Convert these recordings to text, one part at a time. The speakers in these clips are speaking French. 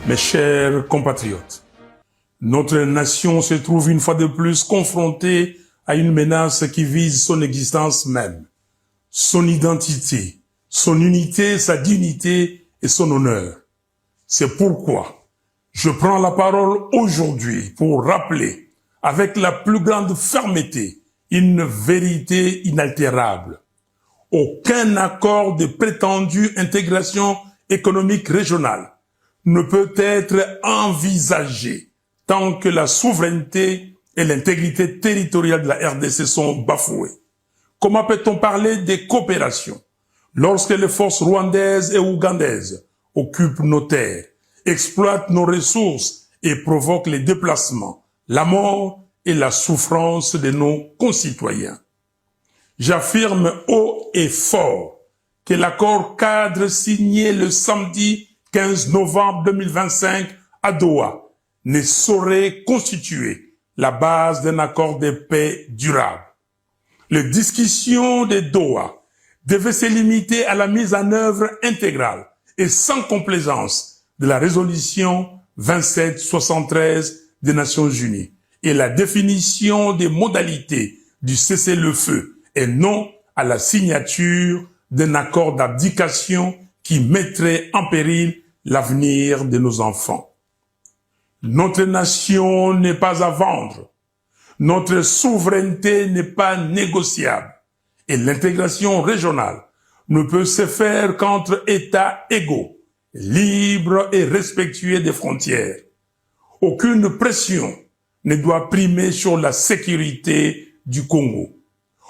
Mes chers compatriotes, notre nation se trouve une fois de plus confrontée à une menace qui vise son existence même, son identité, son unité, sa dignité et son honneur. C'est pourquoi je prends la parole aujourd'hui pour rappeler avec la plus grande fermeté une vérité inaltérable. Aucun accord de prétendue intégration économique régionale ne peut être envisagé tant que la souveraineté et l'intégrité territoriale de la RDC sont bafouées. Comment peut-on parler de coopération lorsque les forces rwandaises et ougandaises occupent nos terres, exploitent nos ressources et provoquent les déplacements, la mort et la souffrance de nos concitoyens? J'affirme haut et fort que l'accord cadre signé le samedi 15 novembre 2025 à Doha ne saurait constituer la base d'un accord de paix durable. Les discussions de Doha devaient se limiter à la mise en œuvre intégrale et sans complaisance de la résolution 2773 des Nations Unies et la définition des modalités du cessez-le-feu et non à la signature d'un accord d'abdication qui mettrait en péril l'avenir de nos enfants. Notre nation n'est pas à vendre. Notre souveraineté n'est pas négociable. Et l'intégration régionale ne peut se faire qu'entre États égaux, libres et respectueux des frontières. Aucune pression ne doit primer sur la sécurité du Congo.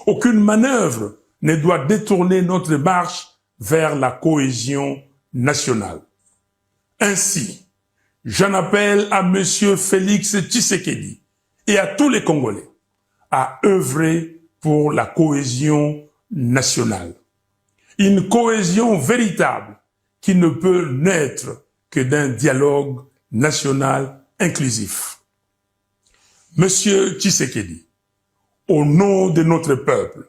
Aucune manœuvre ne doit détourner notre marche vers la cohésion nationale. Ainsi, j'en appelle à Monsieur Félix Tshisekedi et à tous les Congolais à œuvrer pour la cohésion nationale. Une cohésion véritable qui ne peut naître que d'un dialogue national inclusif. Monsieur Tshisekedi, au nom de notre peuple,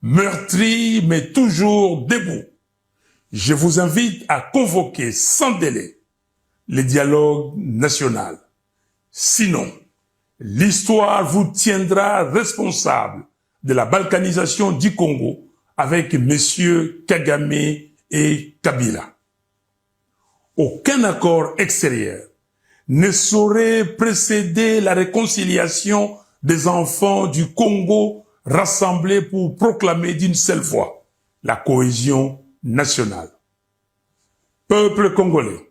meurtri mais toujours debout, je vous invite à convoquer sans délai le dialogue national. Sinon, l'histoire vous tiendra responsable de la balkanisation du Congo avec messieurs Kagame et Kabila. Aucun accord extérieur ne saurait précéder la réconciliation des enfants du Congo rassemblés pour proclamer d'une seule voix la cohésion nationale. Peuple congolais,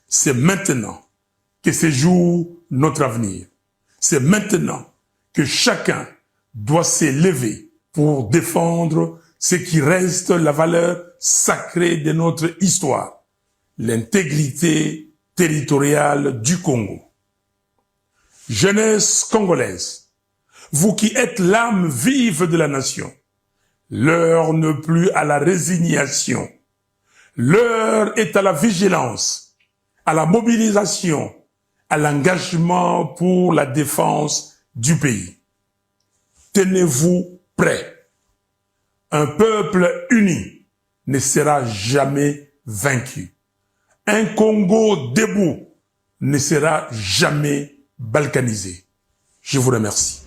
c'est maintenant que se joue notre avenir. C'est maintenant que chacun doit s'élever pour défendre ce qui reste la valeur sacrée de notre histoire, l'intégrité territoriale du Congo. Jeunesse congolaise, vous qui êtes l'âme vive de la nation, l'heure n'est plus à la résignation, l'heure est à la vigilance, à la mobilisation, à l'engagement pour la défense du pays. Tenez-vous prêts. Un peuple uni ne sera jamais vaincu. Un Congo debout ne sera jamais balkanisé. Je vous remercie.